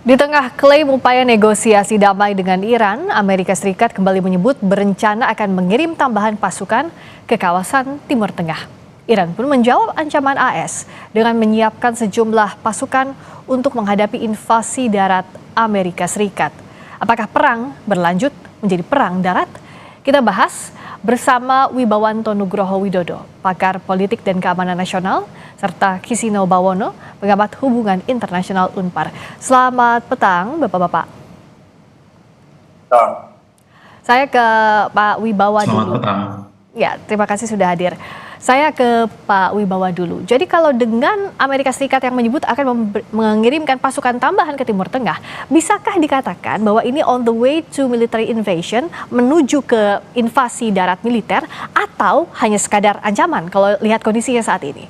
Di tengah klaim upaya negosiasi damai dengan Iran, Amerika Serikat kembali menyebut berencana akan mengirim tambahan pasukan ke kawasan Timur Tengah. Iran pun menjawab ancaman AS dengan menyiapkan sejumlah pasukan untuk menghadapi invasi darat Amerika Serikat. Apakah perang berlanjut menjadi perang darat? Kita bahas bersama Wibawanto Nugroho Widodo, pakar politik dan keamanan nasional, serta Kisino Bawono, pengamat hubungan internasional Unpar. Selamat petang, Bapak-Bapak. Saya ke Pak Wibawa Selamat dulu. petang. Ya, terima kasih sudah hadir. Saya ke Pak Wibawa dulu. Jadi kalau dengan Amerika Serikat yang menyebut akan mengirimkan pasukan tambahan ke Timur Tengah, bisakah dikatakan bahwa ini on the way to military invasion, menuju ke invasi darat militer, atau hanya sekadar ancaman kalau lihat kondisinya saat ini?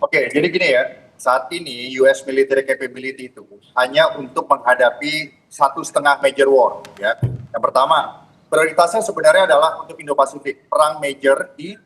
Oke, jadi gini ya, saat ini US military capability itu hanya untuk menghadapi 1,5 major war. Ya. Yang pertama, prioritasnya sebenarnya adalah untuk Indo-Pasifik, perang major di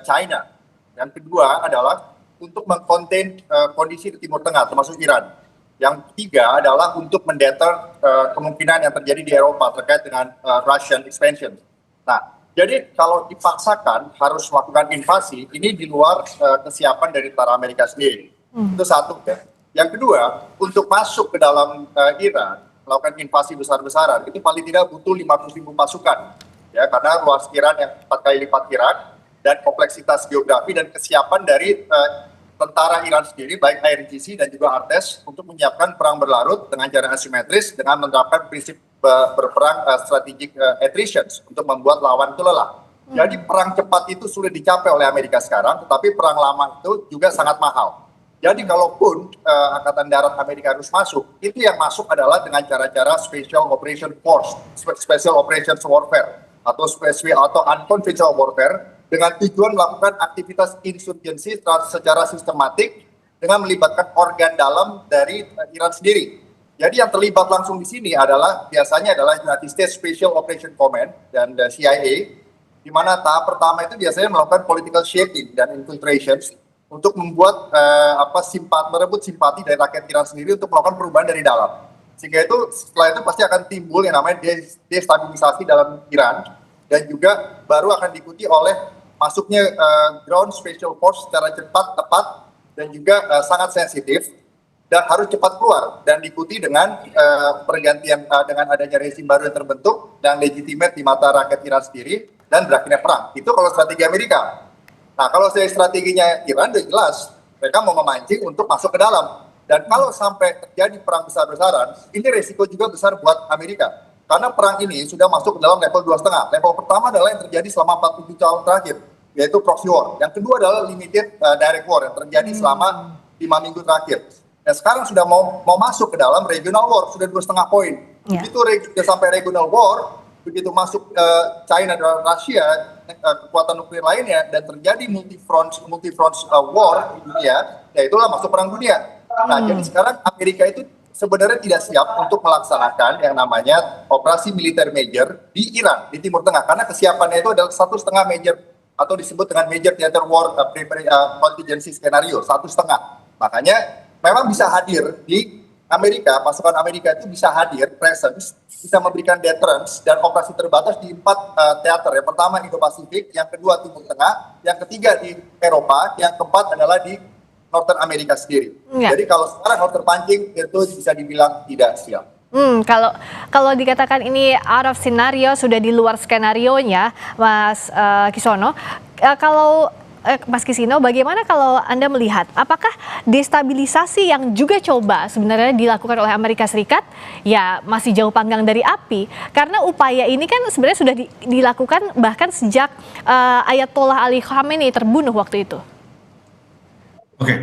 China. Yang kedua adalah untuk mengkonten kondisi di Timur Tengah, termasuk Iran. Yang ketiga adalah untuk mendeter kemungkinan yang terjadi di Eropa terkait dengan Russian expansion. Nah, jadi kalau dipaksakan harus melakukan invasi, ini di luar kesiapan dari tentara Amerika sendiri. Itu satu ya. Yang kedua, untuk masuk ke dalam Iran, melakukan invasi besar-besaran, itu paling tidak butuh 500.000 pasukan. Ya, karena luas Iran yang 4 kali lipat Iran, dan kompleksitas geografi dan kesiapan dari tentara Iran sendiri, baik IRGC dan juga Artes, untuk menyiapkan perang berlarut dengan cara asimetris, dengan menerapkan prinsip berperang strategic attrition untuk membuat lawan itu lelah. Jadi perang cepat itu sulit dicapai oleh Amerika sekarang, tetapi perang lama itu juga sangat mahal. Jadi kalaupun Angkatan Darat Amerika harus masuk, itu yang masuk adalah dengan cara-cara Special Operation Force, Special Operations Warfare, atau unconventional warfare, dengan tujuan melakukan aktivitas insurgensi secara sistematik dengan melibatkan organ dalam dari Iran sendiri. Jadi yang terlibat langsung di sini biasanya adalah United States Special Operation Command dan CIA, di mana tahap pertama itu biasanya melakukan political shaping dan infiltrations untuk membuat merebut simpati dari rakyat Iran sendiri untuk melakukan perubahan dari dalam. Sehingga itu setelah itu pasti akan timbul yang namanya destabilisasi dalam Iran, dan juga baru akan diikuti oleh masuknya ground special force secara cepat, tepat, dan juga sangat sensitif, dan harus cepat keluar, dan diikuti dengan pergantian dengan adanya rezim baru yang terbentuk dan legitimate di mata rakyat Iran sendiri, dan berakhirnya perang. Itu kalau strategi Amerika. Nah, kalau strateginya Iran udah jelas, mereka mau memancing untuk masuk ke dalam. Dan kalau sampai terjadi perang besar-besaran, ini resiko juga besar buat Amerika. Karena perang ini sudah masuk ke dalam level 2,5. Level pertama adalah yang terjadi selama 47 tahun terakhir, yaitu proxy war. Yang kedua adalah limited direct war yang terjadi selama 5 minggu terakhir. Dan sekarang sudah mau masuk ke dalam regional war, sudah 2,5 poin. Begitu sudah sampai regional war, begitu masuk China dan Rusia, kekuatan nuklir lainnya, dan terjadi multi-front war di dunia, ya itulah masuk perang dunia. Nah, jadi sekarang Amerika itu sebenarnya tidak siap untuk melaksanakan yang namanya operasi militer major di Iran, di Timur Tengah, karena kesiapannya itu adalah 1,5 major, atau disebut dengan major theater war contingency skenario, 1,5. Makanya memang bisa hadir di Amerika, pasukan Amerika itu bisa hadir, presence, bisa memberikan deterrence dan operasi terbatas di 4 teater. Yang pertama Indo-Pasifik, yang kedua Timur Tengah, yang ketiga di Eropa, yang keempat adalah di Northern Amerika sendiri. Jadi kalau sekarang mau terpancing, itu bisa dibilang tidak siap. Kalau dikatakan ini out of scenario, sudah di luar skenario-nya, Mas Kisono, Mas Kisino, bagaimana kalau Anda melihat apakah destabilisasi yang juga coba sebenarnya dilakukan oleh Amerika Serikat ya masih jauh panggang dari api, karena upaya ini kan sebenarnya sudah dilakukan bahkan sejak Ayatollah Ali Khamenei terbunuh waktu itu. Oke,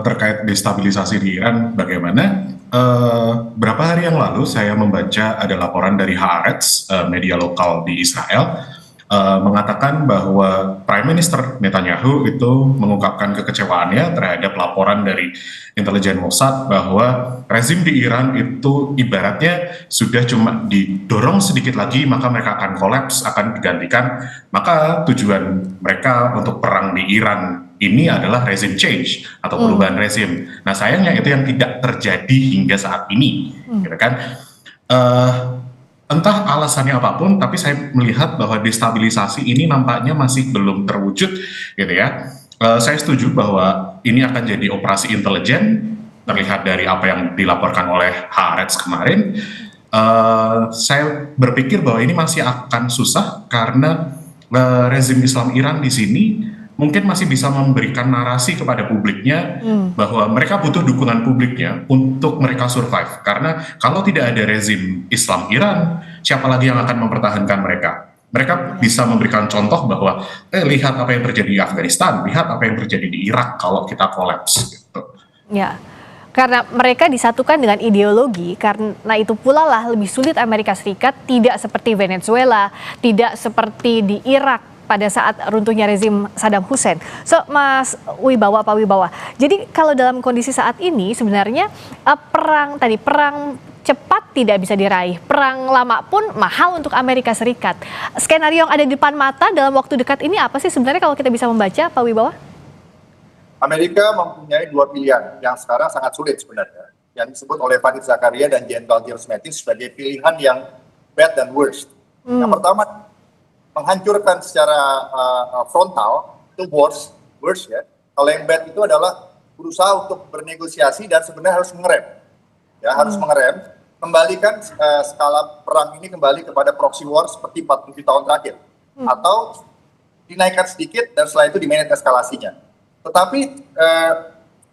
terkait destabilisasi di Iran bagaimana? Berapa hari yang lalu saya membaca ada laporan dari Haaretz, media lokal di Israel, mengatakan bahwa Prime Minister Netanyahu itu mengungkapkan kekecewaannya terhadap laporan dari intelijen Mossad bahwa rezim di Iran itu ibaratnya sudah cuma didorong sedikit lagi maka mereka akan kolaps, akan digantikan, maka tujuan mereka untuk perang di Iran ini adalah rezim change atau perubahan rezim. Nah sayangnya itu yang tidak terjadi hingga saat ini, gitu kan? Entah alasannya apapun, tapi saya melihat bahwa destabilisasi ini nampaknya masih belum terwujud, gitu ya. Saya setuju bahwa ini akan jadi operasi intelijen, terlihat dari apa yang dilaporkan oleh Haaretz kemarin. Saya berpikir bahwa ini masih akan susah karena rezim Islam Iran di sini mungkin masih bisa memberikan narasi kepada publiknya bahwa mereka butuh dukungan publiknya untuk mereka survive. Karena kalau tidak ada rezim Islam Iran, siapa lagi yang akan mempertahankan mereka? Mereka bisa memberikan contoh bahwa lihat apa yang terjadi di Afghanistan, lihat apa yang terjadi di Irak kalau kita kolaps. Gitu. Ya, karena mereka disatukan dengan ideologi, karena itu pula lah lebih sulit Amerika Serikat, tidak seperti Venezuela, tidak seperti di Irak pada saat runtuhnya rezim Saddam Hussein. So, Mas Wibawa, Pak Wibawa, jadi kalau dalam kondisi saat ini sebenarnya perang cepat tidak bisa diraih, perang lama pun mahal untuk Amerika Serikat. Skenario yang ada di depan mata dalam waktu dekat ini apa sih sebenarnya kalau kita bisa membaca, Pak Wibawa? Amerika mempunyai dua pilihan yang sekarang sangat sulit sebenarnya, yang disebut oleh Fareed Zakaria dan Jenderal James Mattis sebagai pilihan yang bad dan worst. Yang pertama, menghancurkan secara frontal, itu worst ya. Kalau yang bad itu adalah berusaha untuk bernegosiasi dan sebenarnya harus mengerem, ya harus mengerem, kembalikan skala perang ini kembali kepada proxy war seperti 40 tahun terakhir, atau dinaikkan sedikit dan setelah itu dimanage eskalasinya. Tetapi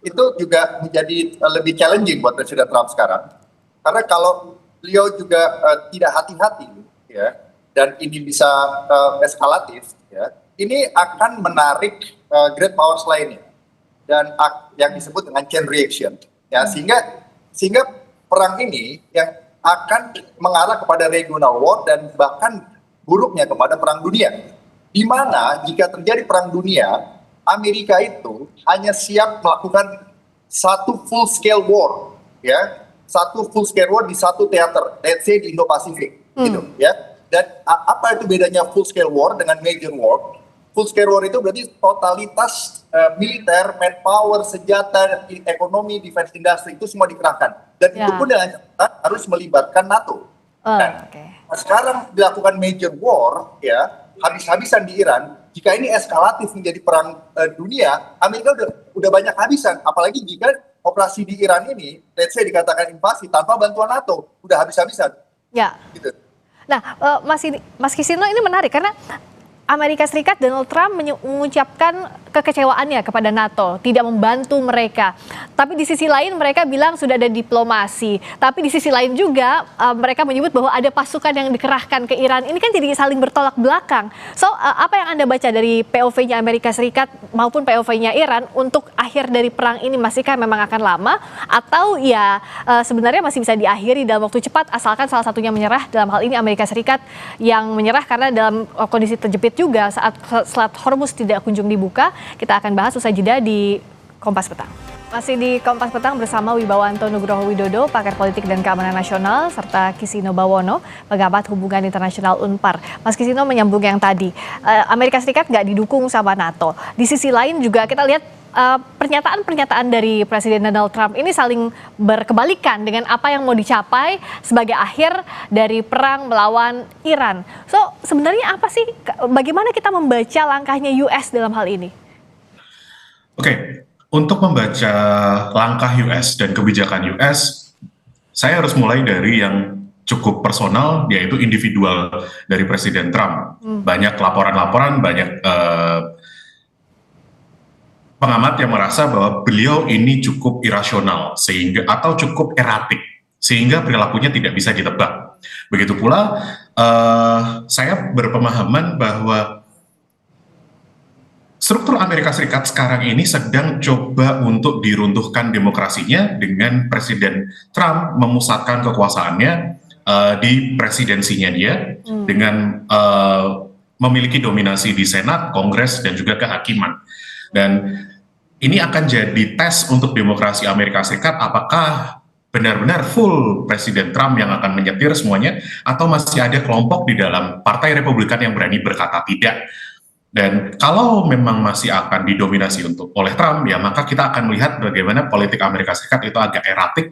itu juga menjadi lebih challenging buat Presiden Trump sekarang, karena kalau beliau juga tidak hati-hati, ya. Dan ini bisa eskalatif, ya, ini akan menarik great powers lainnya dan yang disebut dengan chain reaction, ya, sehingga perang ini yang akan mengarah kepada regional war dan bahkan buruknya kepada perang dunia, di mana jika terjadi perang dunia, Amerika itu hanya siap melakukan satu full scale war, ya, satu full scale war di satu teater, let's say di Indo-Pasifik, gitu, ya. Dan apa itu bedanya full scale war dengan major war? Full scale war itu berarti totalitas militer, manpower, senjata, ekonomi, defense industry itu semua dikerahkan. Dan itu pun dengan harus melibatkan NATO. Dan sekarang dilakukan major war, ya, habis-habisan di Iran. Jika ini eskalatif menjadi perang dunia, Amerika udah banyak habisan. Apalagi jika operasi di Iran ini, let's say dikatakan invasi tanpa bantuan NATO, udah habis-habisan. Ya. Gitu. Nah, Mas Kisino, ini menarik karena Amerika Serikat, Donald Trump mengucapkan kekecewaannya kepada NATO, tidak membantu mereka. Tapi di sisi lain mereka bilang sudah ada diplomasi. Tapi di sisi lain juga mereka menyebut bahwa ada pasukan yang dikerahkan ke Iran. Ini kan jadi saling bertolak belakang. So, apa yang Anda baca dari POV-nya Amerika Serikat maupun POV-nya Iran untuk akhir dari perang ini, masihkah memang akan lama? Atau ya sebenarnya masih bisa diakhiri dalam waktu cepat asalkan salah satunya menyerah, dalam hal ini Amerika Serikat yang menyerah karena dalam kondisi terjepit juga saat Selat Hormuz tidak kunjung dibuka. Kita akan bahas usai jeda di Kompas Petang. Masih di Kompas Petang bersama Wibawanto Nugroho Widodo, pakar politik dan keamanan nasional, serta Kisino Bawono, pengamat hubungan internasional UNPAR. Mas Kisino menyambung yang tadi, Amerika Serikat nggak didukung sama NATO. Di sisi lain juga kita lihat pernyataan-pernyataan dari Presiden Donald Trump ini saling berkebalikan dengan apa yang mau dicapai sebagai akhir dari perang melawan Iran. So, sebenarnya apa sih, bagaimana kita membaca langkahnya US dalam hal ini? Oke, untuk membaca langkah US dan kebijakan US, saya harus mulai dari yang cukup personal, yaitu individual dari Presiden Trump. Banyak laporan-laporan, banyak pengamat yang merasa bahwa beliau ini cukup irasional atau cukup eratik sehingga perilakunya tidak bisa ditebak. Begitu pula saya berpemahaman bahwa struktur Amerika Serikat sekarang ini sedang coba untuk diruntuhkan demokrasinya dengan Presiden Trump memusatkan kekuasaannya di presidensinya dia dengan memiliki dominasi di Senat, Kongres, dan juga kehakiman. Dan ini akan jadi tes untuk demokrasi Amerika Serikat, apakah benar-benar full Presiden Trump yang akan menyetir semuanya, atau masih ada kelompok di dalam Partai Republikan yang berani berkata tidak. Dan kalau memang masih akan didominasi oleh Trump, ya maka kita akan melihat bagaimana politik Amerika Serikat itu agak eratik,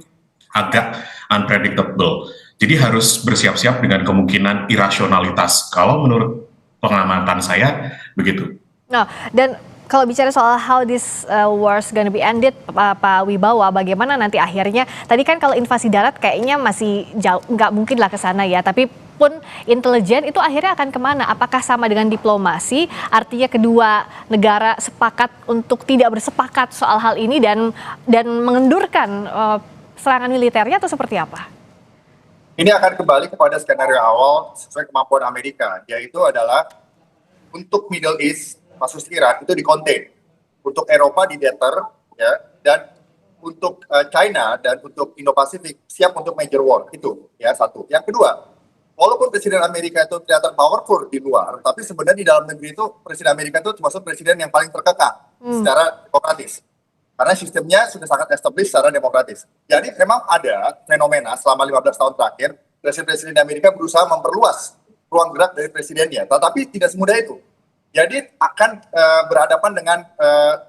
agak unpredictable. Jadi harus bersiap-siap dengan kemungkinan irasionalitas. Kalau menurut pengamatan saya, begitu. Nah, dan kalau bicara soal how this war's gonna be ended, Pak Wibawa, bagaimana nanti akhirnya? Tadi kan kalau invasi darat kayaknya masih jauh, nggak mungkin lah ke sana ya. Tapi pun intelijen itu akhirnya akan kemana? Apakah sama dengan diplomasi? Artinya kedua negara sepakat untuk tidak bersepakat soal hal ini dan mengendurkan serangan militernya atau seperti apa? Ini akan kembali kepada skenario awal sesuai kemampuan Amerika, yaitu adalah untuk Middle East, kasus Iran itu di-contain, untuk Eropa di-deter, ya, dan untuk China dan untuk Indo-Pasifik siap untuk major war, itu ya satu. Yang kedua, walaupun Presiden Amerika itu kelihatan powerful di luar, tapi sebenarnya di dalam negeri itu Presiden Amerika itu termasuk presiden yang paling terkekang secara demokratis. Karena sistemnya sudah sangat established secara demokratis. Jadi memang ada fenomena selama 15 tahun terakhir, presiden-presiden di Amerika berusaha memperluas ruang gerak dari presidennya, tetapi tidak semudah itu. Jadi akan berhadapan dengan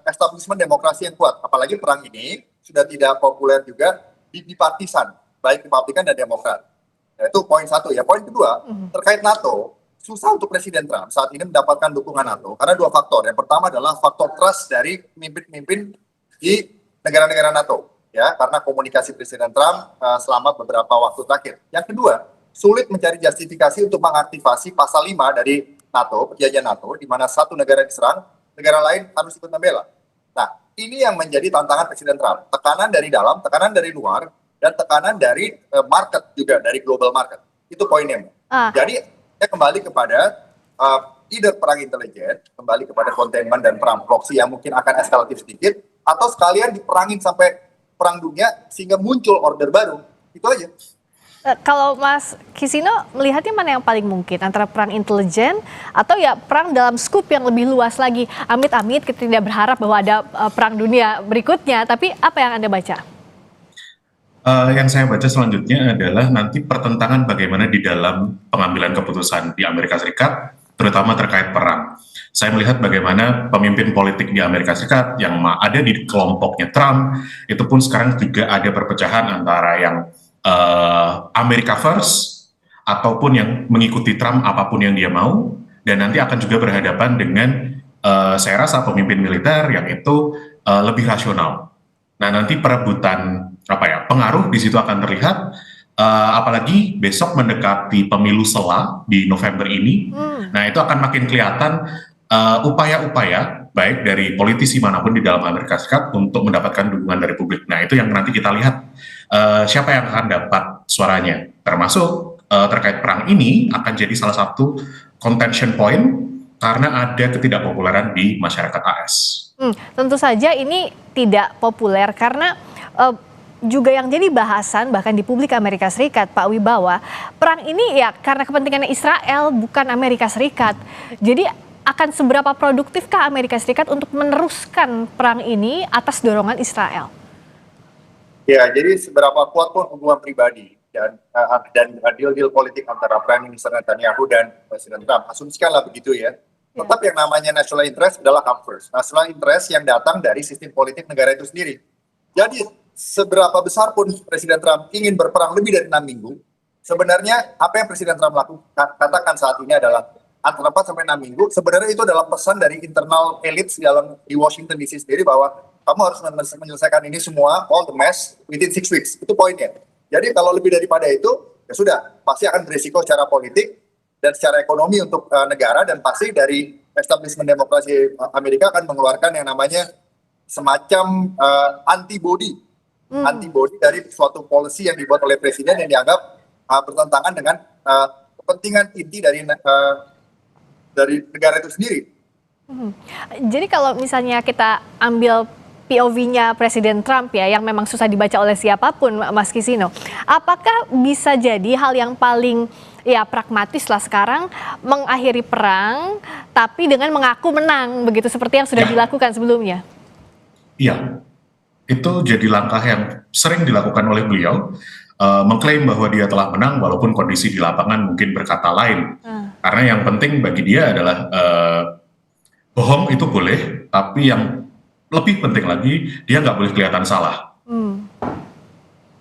establishment demokrasi yang kuat. Apalagi perang ini sudah tidak populer juga di bipartisan, baik Republikan dan Demokrat. Nah, itu poin satu ya. Poin kedua, terkait NATO, susah untuk Presiden Trump saat ini mendapatkan dukungan NATO karena dua faktor. Yang pertama adalah faktor trust dari pemimpin-pemimpin di negara-negara NATO, ya, karena komunikasi Presiden Trump selama beberapa waktu terakhir. Yang kedua, sulit mencari justifikasi untuk mengaktifasi pasal 5 dari NATO, perjanjian NATO, di mana satu negara diserang, negara lain harus ikut membela. Nah, ini yang menjadi tantangan Presiden Trump. Tekanan dari dalam, tekanan dari luar, dan tekanan dari market juga, dari global market. Itu poinnya. Jadi, saya kembali kepada either perang intelijen, kembali kepada containment dan perang proxy yang mungkin akan eskalatif sedikit, atau sekalian diperangin sampai perang dunia sehingga muncul order baru. Itu aja. Kalau Mas Kisino melihatnya mana yang paling mungkin antara perang intelijen atau ya perang dalam skup yang lebih luas lagi? Amit-amit kita tidak berharap bahwa ada perang dunia berikutnya, tapi apa yang Anda baca? Yang saya baca selanjutnya adalah nanti pertentangan bagaimana di dalam pengambilan keputusan di Amerika Serikat, terutama terkait perang. Saya melihat bagaimana pemimpin politik di Amerika Serikat yang ada di kelompoknya Trump, itu pun sekarang juga ada perpecahan antara yang America First, ataupun yang mengikuti Trump apapun yang dia mau, dan nanti akan juga berhadapan dengan saya rasa pemimpin militer yang itu lebih rasional. Nah, nanti perebutan pengaruh di situ akan terlihat, apalagi besok mendekati pemilu sela di November ini. Nah, itu akan makin kelihatan upaya-upaya baik dari politisi manapun di dalam Amerika Serikat untuk mendapatkan dukungan dari publik. Nah, itu yang nanti kita lihat siapa yang akan dapat suaranya. Termasuk terkait perang ini akan jadi salah satu contention point karena ada ketidakpopuleran di masyarakat AS. Tentu saja ini tidak populer karena juga yang jadi bahasan bahkan di publik Amerika Serikat, Pak Wibawa, perang ini ya karena kepentingannya Israel bukan Amerika Serikat. Jadi akan seberapa produktifkah Amerika Serikat untuk meneruskan perang ini atas dorongan Israel? Ya, jadi seberapa kuat pun hubungan pribadi dan deal-deal politik antara Prime Minister Netanyahu dan Presiden Trump, asumsikanlah begitu ya. Tetap yang namanya national interest adalah come first. National interest yang datang dari sistem politik negara itu sendiri. Jadi seberapa besar pun Presiden Trump ingin berperang lebih dari 6 minggu, sebenarnya apa yang Presiden Trump katakan saat ini adalah antara 4 sampai 6 minggu, sebenarnya itu adalah pesan dari internal elit di Washington DC sendiri bahwa kamu harus menyelesaikan ini semua, all the mess, within 6 weeks. Itu poinnya. Jadi kalau lebih daripada itu, ya sudah, pasti akan berisiko secara politik dan secara ekonomi untuk negara, dan pasti dari establishment demokrasi Amerika akan mengeluarkan yang namanya semacam antibody dari suatu policy yang dibuat oleh presiden yang dianggap bertentangan dengan kepentingan inti dari negara itu sendiri. Jadi kalau misalnya kita ambil POV-nya Presiden Trump ya, yang memang susah dibaca oleh siapapun, Mas Kisino, apakah bisa jadi hal yang paling ya pragmatis lah sekarang mengakhiri perang tapi dengan mengaku menang begitu seperti yang sudah dilakukan sebelumnya? Iya, itu jadi langkah yang sering dilakukan oleh beliau, mengklaim bahwa dia telah menang walaupun kondisi di lapangan mungkin berkata lain. Karena yang penting bagi dia adalah Bohong itu boleh, tapi yang lebih penting lagi, dia nggak boleh kelihatan salah.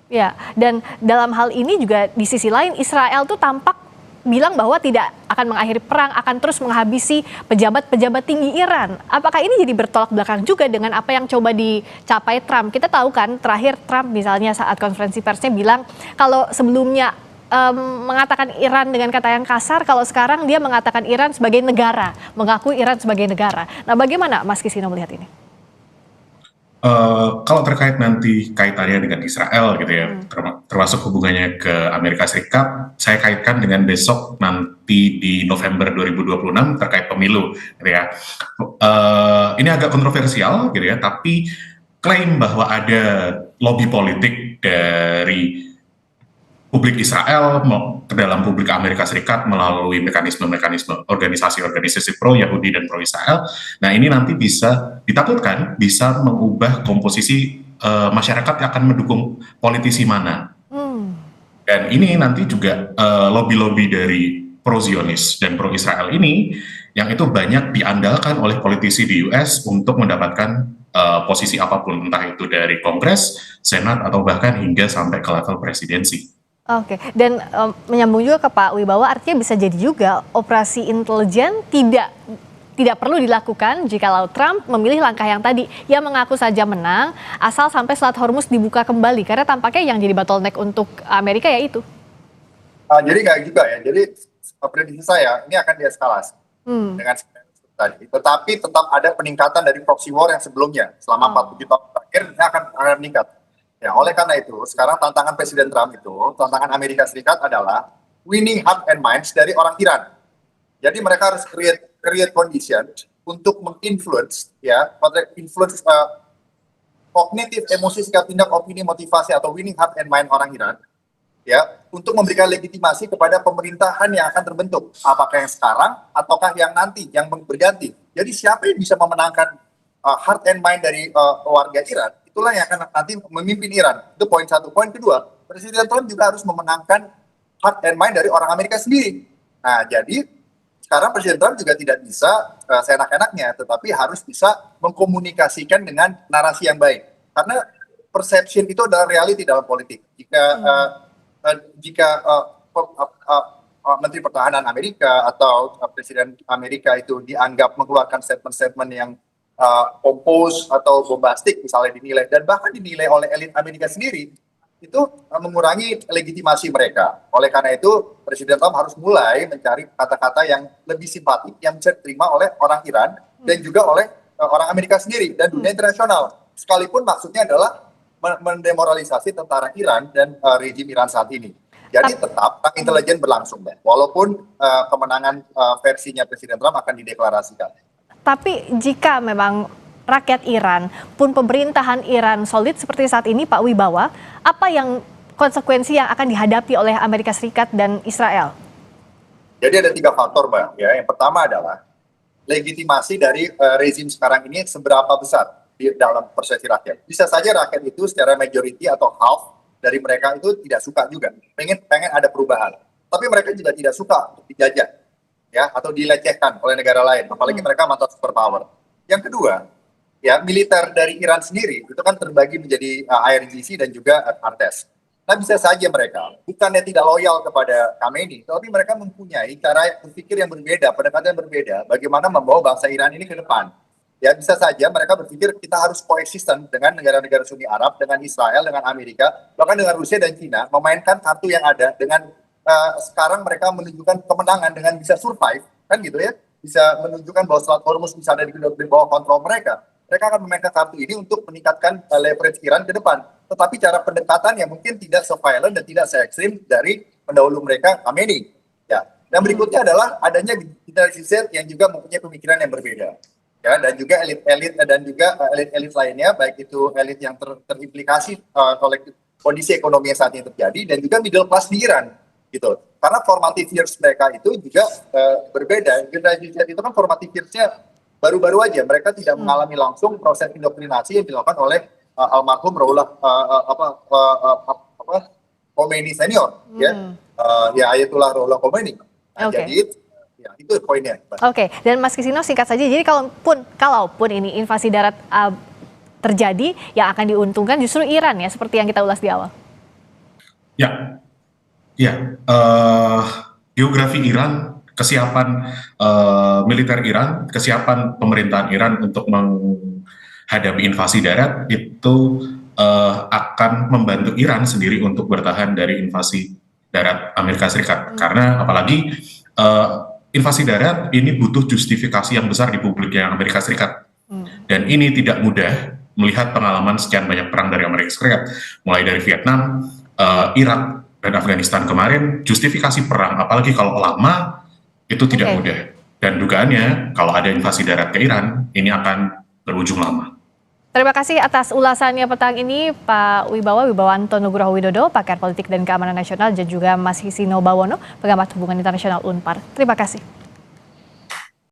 Ya, dan dalam hal ini juga di sisi lain Israel tuh tampak bilang bahwa tidak akan mengakhiri perang, akan terus menghabisi pejabat-pejabat tinggi Iran. Apakah ini jadi bertolak belakang juga dengan apa yang coba dicapai Trump? Kita tahu kan terakhir Trump misalnya saat konferensi persnya bilang kalau sebelumnya mengatakan Iran dengan kata yang kasar, kalau sekarang dia mengatakan Iran sebagai negara, mengakui Iran sebagai negara. Nah, bagaimana Mas Kisino melihat ini? Kalau terkait nanti kaitannya dengan Israel gitu ya, termasuk hubungannya ke Amerika Serikat, saya kaitkan dengan besok nanti di November 2026 terkait pemilu gitu ya. Ini agak kontroversial gitu ya, tapi klaim bahwa ada lobby politik dari publik Israel ke dalam publik Amerika Serikat melalui mekanisme-mekanisme organisasi-organisasi pro-Yahudi dan pro-Israel. Nah, ini nanti bisa ditakutkan bisa mengubah komposisi masyarakat yang akan mendukung politisi mana. Dan ini nanti juga lobby-lobby dari pro-Zionis dan pro-Israel ini yang itu banyak diandalkan oleh politisi di US untuk mendapatkan posisi apapun, entah itu dari Kongres, Senat, atau bahkan hingga sampai ke level presidensi. Oke, dan menyambung juga ke Pak Wibawa, artinya bisa jadi juga operasi intelijen tidak perlu dilakukan jikalau Trump memilih langkah yang tadi, yang mengaku saja menang asal sampai Selat Hormuz dibuka kembali, karena tampaknya yang jadi bottleneck untuk Amerika ya itu. Jadi nggak juga ya. Jadi prediksi saya ini akan dieskalasi dengan tadi. Tetapi tetap ada peningkatan dari proxy war yang sebelumnya selama 47 tahun terakhir ini akan meningkat. Ya, oleh karena itu sekarang tantangan Presiden Trump itu, tantangan Amerika Serikat adalah winning heart and minds dari orang Iran. Jadi mereka harus create condition untuk menginfluence influence kognitif, emosi, sikap tindak, opini, motivasi atau winning heart and mind orang Iran ya untuk memberikan legitimasi kepada pemerintahan yang akan terbentuk, apakah yang sekarang ataukah yang nanti yang berganti. Jadi siapa yang bisa memenangkan heart and mind dari warga Iran, itulah yang akan nanti memimpin Iran. Itu poin satu. Poin kedua, Presiden Trump juga harus memenangkan heart and mind dari orang Amerika sendiri. Nah, jadi sekarang Presiden Trump juga tidak bisa seenak-enaknya, tetapi harus bisa mengkomunikasikan dengan narasi yang baik. Karena perception itu adalah reality dalam politik. Jika Menteri Pertahanan Amerika atau Presiden Amerika itu dianggap mengeluarkan statement-statement yang pompous atau bombastik misalnya dinilai, dan bahkan dinilai oleh elit Amerika sendiri, itu mengurangi legitimasi mereka. Oleh karena itu Presiden Trump harus mulai mencari kata-kata yang lebih simpatik yang bisa diterima oleh orang Iran dan juga oleh orang Amerika sendiri dan dunia internasional, sekalipun maksudnya adalah mendemoralisasi tentara Iran dan rejim Iran saat ini. Jadi tetap intelijen berlangsung, walaupun kemenangan versinya Presiden Trump akan dideklarasikan. Tapi jika memang rakyat Iran pun pemerintahan Iran solid seperti saat ini Pak Wibawa, apa yang konsekuensi yang akan dihadapi oleh Amerika Serikat dan Israel? Jadi ada 3 faktor, Mbak. Ya, yang pertama adalah legitimasi dari rezim sekarang ini seberapa besar di dalam persepsi rakyat. Bisa saja rakyat itu secara majority atau half dari mereka itu tidak suka juga, pengen ada perubahan. Tapi mereka juga tidak suka untuk dijajah, ya, atau dilecehkan oleh negara lain, apalagi mereka mantan superpower. Yang kedua, ya, militer dari Iran sendiri itu kan terbagi menjadi IRGC dan juga Artes. Nah, bisa saja mereka bukannya tidak loyal kepada Khamenei, tapi mereka mempunyai cara berpikir yang berbeda, pendekatan yang berbeda, bagaimana membawa bangsa Iran ini ke depan. Ya, bisa saja mereka berpikir kita harus koeksisten dengan negara-negara Sunni Arab, dengan Israel, dengan Amerika, bahkan dengan Rusia dan Cina, memainkan kartu yang ada dengan sekarang mereka menunjukkan kemenangan dengan bisa survive, kan gitu ya, bisa menunjukkan bahwa Selat Hormuz bisa ada di bawah kontrol mereka. Mereka akan memainkan kartu ini untuk meningkatkan leverage Iran ke depan. Tetapi cara pendekatan yang mungkin tidak se-violent dan tidak se-ekstrim dari pendahulu mereka, Khamenei. Ya. Dan berikutnya adalah adanya generasi Z yang juga mempunyai pemikiran yang berbeda. Ya, dan juga elit-elit dan juga elit-elit lainnya, baik itu elit yang terimplikasi oleh kondisi ekonomi yang saat ini terjadi, dan juga middle class di Iran, gitu. Karena formative years mereka itu juga berbeda. Generasi Z itu kan formative years-nya baru-baru aja, mereka tidak mengalami langsung proses indoktrinasi yang dilakukan oleh almarhum Ruhollah Khomeini senior, ya Ayatullah Ruhollah Khomeini. Nah, jadi Ya, itu poinnya. Oke, dan Mas Kisino singkat saja, jadi kalaupun ini invasi darat terjadi, yang akan diuntungkan justru Iran ya, seperti yang kita ulas di awal. Ya, ya. Geografi Iran, kesiapan militer Iran, kesiapan pemerintahan Iran untuk menghadapi invasi darat itu akan membantu Iran sendiri untuk bertahan dari invasi darat Amerika Serikat. Karena apalagi invasi darat ini butuh justifikasi yang besar di publik yang Amerika Serikat. Dan ini tidak mudah melihat pengalaman sekian banyak perang dari Amerika Serikat, mulai dari Vietnam, Irak, dan Afghanistan kemarin. Justifikasi perang, apalagi kalau lama, itu tidak mudah. Dan dugaannya, kalau ada invasi darat ke Iran, ini akan berujung lama. Terima kasih atas ulasannya petang ini, Pak Wibawanto Nugroho Widodo, pakar politik dan keamanan nasional, dan juga Mas Kisino Bawono, pengamat hubungan internasional UNPAR. Terima kasih.